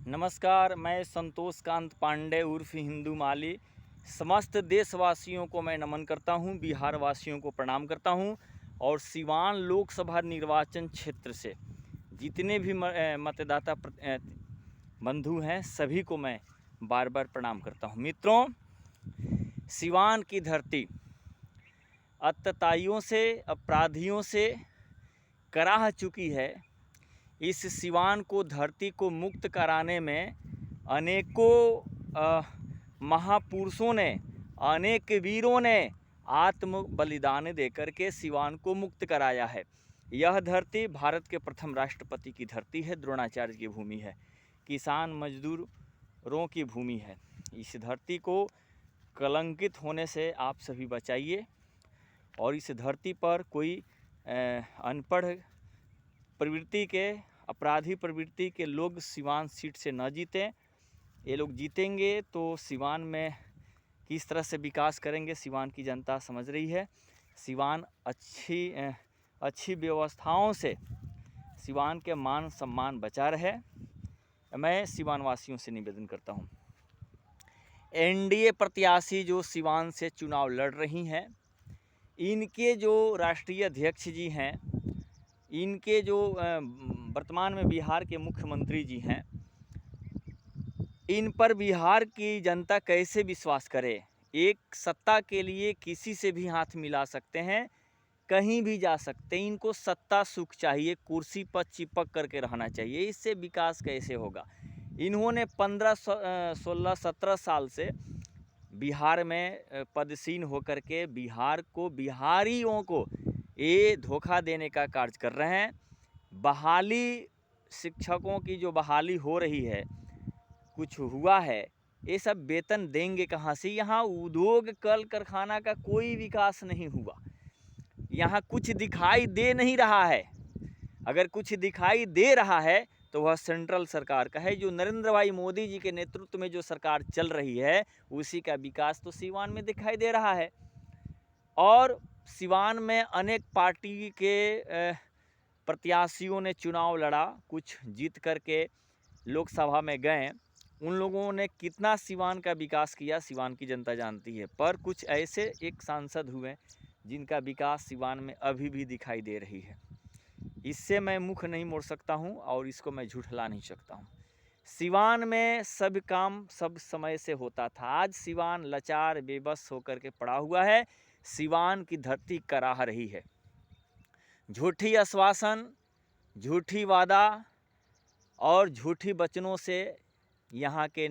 नमस्कार, मैं संतोष कांत पांडे उर्फ हिंदू माली समस्त देशवासियों को मैं नमन करता हूं, बिहार वासियों को प्रणाम करता हूं और सिवान लोकसभा निर्वाचन क्षेत्र से जितने भी मतदाता बंधु हैं सभी को मैं बार बार प्रणाम करता हूं। मित्रों, सिवान की धरती अत्याचारियों से, अपराधियों से कराह चुकी है। इस सिवान को, धरती को मुक्त कराने में अनेकों महापुरुषों ने, अनेक वीरों ने आत्म बलिदान देकर के सिवान को मुक्त कराया है। यह धरती भारत के प्रथम राष्ट्रपति की धरती है, द्रोणाचार्य की भूमि है, किसान मजदूरों की भूमि है। इस धरती को कलंकित होने से आप सभी बचाइए और इस धरती पर कोई अनपढ़ प्रवृत्ति के, अपराधी प्रवृत्ति के लोग सिवान सीट से न जीतें। ये लोग जीतेंगे तो सिवान में किस तरह से विकास करेंगे सिवान की जनता समझ रही है। सिवान अच्छी व्यवस्थाओं से सिवान के मान सम्मान बचा रहे। मैं सिवान वासियों से निवेदन करता हूँ, एनडीए प्रत्याशी जो सिवान से चुनाव लड़ रही हैं, इनके जो राष्ट्रीय अध्यक्ष जी हैं, इनके जो वर्तमान में बिहार के मुख्यमंत्री जी हैं, इन पर बिहार की जनता कैसे विश्वास करे। एक सत्ता के लिए किसी से भी हाथ मिला सकते हैं, कहीं भी जा सकते हैं। इनको सत्ता सुख चाहिए, कुर्सी पर चिपक करके रहना चाहिए। इससे विकास कैसे होगा। इन्होंने 15, 16, 17 साल से बिहार में पदसीन होकर के बिहार को, बिहारियों को ये धोखा देने का कार्य कर रहे हैं। बहाली, शिक्षकों की जो बहाली हो रही है, कुछ हुआ है, ये सब वेतन देंगे कहाँ से। यहाँ उद्योग कल कारखाना का कोई विकास नहीं हुआ। यहाँ कुछ दिखाई दे नहीं रहा है। अगर कुछ दिखाई दे रहा है तो वह सेंट्रल सरकार का है। जो नरेंद्र भाई मोदी जी के नेतृत्व में जो सरकार चल रही है, उसी का विकास तो सिवान में दिखाई दे रहा है। और सिवान में अनेक पार्टी के प्रत्याशियों ने चुनाव लड़ा, कुछ जीत करके लोकसभा में गए। उन लोगों ने कितना सिवान का विकास किया सिवान की जनता जानती है। पर कुछ ऐसे एक सांसद हुए जिनका विकास सिवान में अभी भी दिखाई दे रही है। इससे मैं मुख नहीं मोड़ सकता हूं और इसको मैं झूठला नहीं सकता हूं। सिवान में सब काम सब समय से होता था। आज सिवान लाचार बेबस होकर के पड़ा हुआ है। सिवान की धरती कराह रही है। झूठी आश्वासन, झूठी वादा और झूठी वचनों से यहाँ के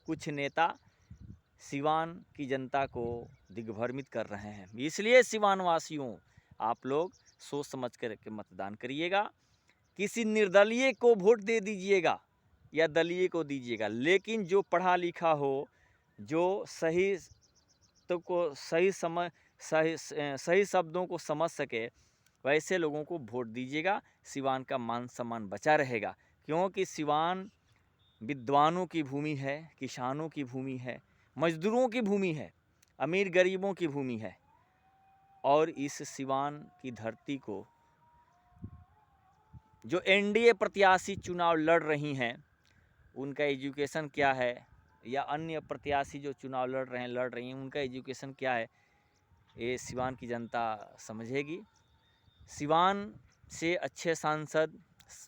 कुछ नेता सिवान की जनता को दिग्भ्रमित कर रहे हैं। इसलिए सिवान वासियों, आप लोग सोच समझ कर के मतदान करिएगा। किसी निर्दलीय को वोट दे दीजिएगा या दलीय को दीजिएगा, लेकिन जो पढ़ा लिखा हो, जो सही तो को सही शब्दों को समझ सके, वैसे लोगों को वोट दीजिएगा। सिवान का मान सम्मान बचा रहेगा, क्योंकि सिवान विद्वानों की भूमि है, किसानों की भूमि है, मजदूरों की भूमि है, अमीर गरीबों की भूमि है। और इस सिवान की धरती को जो एनडीए प्रत्याशी चुनाव लड़ रही हैं, उनका एजुकेशन क्या है, या अन्य प्रत्याशी जो चुनाव लड़ रही हैं, उनका एजुकेशन क्या है, ये सिवान की जनता समझेगी। सिवान से अच्छे सांसद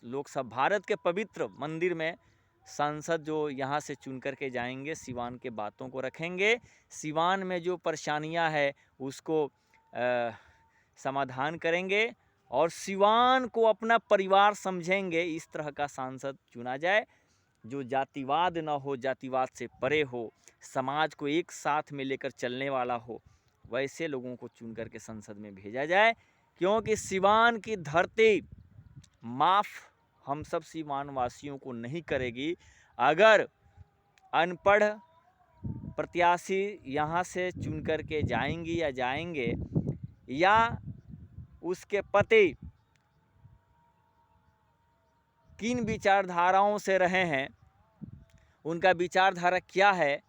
लोकसभा, भारत के पवित्र मंदिर में सांसद जो यहाँ से चुन कर के जाएंगे, सिवान के बातों को रखेंगे, सिवान में जो परेशानियाँ है उसको समाधान करेंगे और सिवान को अपना परिवार समझेंगे। इस तरह का सांसद चुना जाए जो जातिवाद न हो, जातिवाद से परे हो, समाज को एक साथ में लेकर चलने वाला हो। वैसे लोगों को चुन करके संसद में भेजा जाए, क्योंकि सिवान की धरती माफ़ हम सब सिवान वासियों को नहीं करेगी। अगर अनपढ़ प्रत्याशी यहाँ से चुन करके जाएंगी या जाएंगे, या उसके पति किन विचारधाराओं से रहे हैं, उनका विचारधारा क्या है,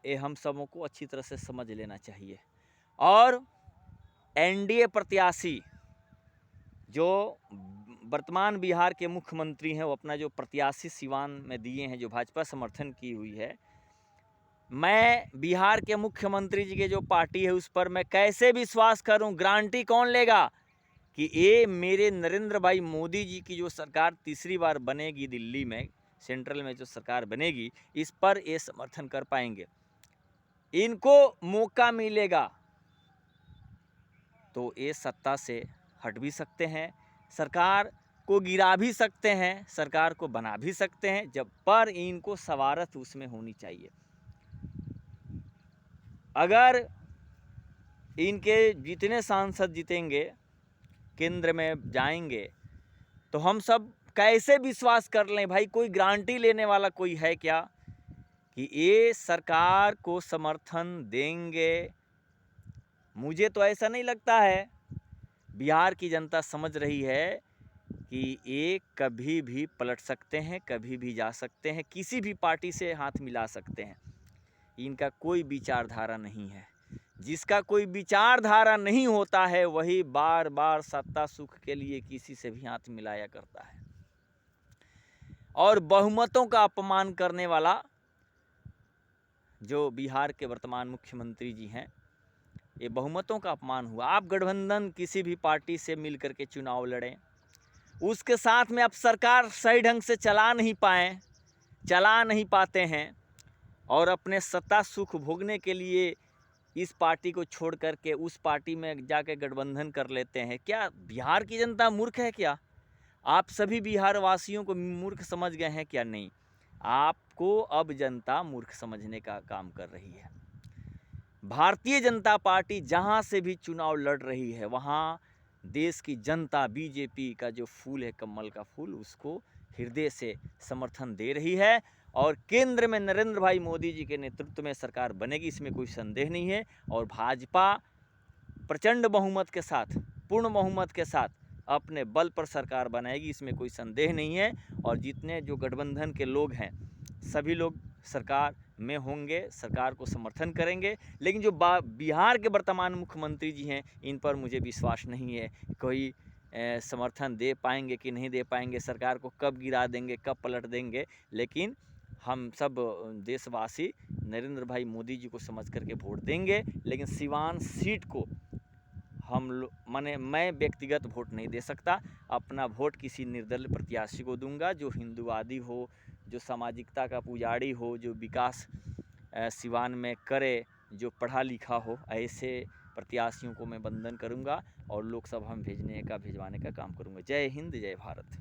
ये हम सबों को अच्छी तरह से समझ लेना चाहिए। और एनडीए प्रत्याशी जो वर्तमान बिहार के मुख्यमंत्री हैं वो अपना जो प्रत्याशी सिवान में दिए हैं, जो भाजपा समर्थन की हुई है, मैं बिहार के मुख्यमंत्री जी के जो पार्टी है उस पर मैं कैसे विश्वास करूं? गारंटी कौन लेगा कि ये मेरे नरेंद्र भाई मोदी जी की जो सरकार तीसरी बार बनेगी दिल्ली में, सेंट्रल में जो सरकार बनेगी, इस पर ये समर्थन कर पाएंगे? इनको मौका मिलेगा तो ये सत्ता से हट भी सकते हैं, सरकार को गिरा भी सकते हैं, सरकार को बना भी सकते हैं, जब पर इनको सवारत उसमें होनी चाहिए। अगर इनके जितने सांसद जीतेंगे, केंद्र में जाएंगे, तो हम सब कैसे विश्वास कर लें भाई? कोई गारंटी लेने वाला कोई है क्या कि ये सरकार को समर्थन देंगे? मुझे तो ऐसा नहीं लगता है। बिहार की जनता समझ रही है कि ये कभी भी पलट सकते हैं, कभी भी जा सकते हैं, किसी भी पार्टी से हाथ मिला सकते हैं। इनका कोई विचारधारा नहीं है। जिसका कोई विचारधारा नहीं होता है वही बार बार सत्ता सुख के लिए किसी से भी हाथ मिलाया करता है। और बहुमतों का अपमान करने वाला जो बिहार के वर्तमान मुख्यमंत्री जी हैं, ये बहुमतों का अपमान हुआ। आप गठबंधन किसी भी पार्टी से मिल करके चुनाव लड़ें, उसके साथ में आप सरकार सही ढंग से चला नहीं पाते हैं और अपने सत्ता सुख भोगने के लिए इस पार्टी को छोड़ करके उस पार्टी में जाके गठबंधन कर लेते हैं। क्या बिहार की जनता मूर्ख है क्या? आप सभी बिहार वासियों को मूर्ख समझ गए हैं क्या? नहीं, आपको अब जनता मूर्ख समझने का काम कर रही है। भारतीय जनता पार्टी जहां से भी चुनाव लड़ रही है वहां देश की जनता बीजेपी का जो फूल है, कमल का फूल, उसको हृदय से समर्थन दे रही है। और केंद्र में नरेंद्र भाई मोदी जी के नेतृत्व में सरकार बनेगी, इसमें कोई संदेह नहीं है। और भाजपा प्रचंड बहुमत के साथ, पूर्ण बहुमत के साथ अपने बल पर सरकार बनाएगी, इसमें कोई संदेह नहीं है। और जितने जो गठबंधन के लोग हैं सभी लोग सरकार में होंगे, सरकार को समर्थन करेंगे। लेकिन जो बिहार के वर्तमान मुख्यमंत्री जी हैं, इन पर मुझे विश्वास नहीं है कोई समर्थन दे पाएंगे कि नहीं दे पाएंगे, सरकार को कब गिरा देंगे, कब पलट देंगे। लेकिन हम सब देशवासी नरेंद्र भाई मोदी जी को समझ करके वोट देंगे। लेकिन सिवान सीट को मैं व्यक्तिगत वोट नहीं दे सकता। अपना वोट किसी निर्दलीय प्रत्याशी को दूंगा जो हिंदुवादी हो, जो सामाजिकता का पुजारी हो, जो विकास सिवान में करे, जो पढ़ा लिखा हो, ऐसे प्रत्याशियों को मैं वंदन करूंगा और लोकसभा में भिजवाने का काम करूंगा। जय हिंद, जय भारत।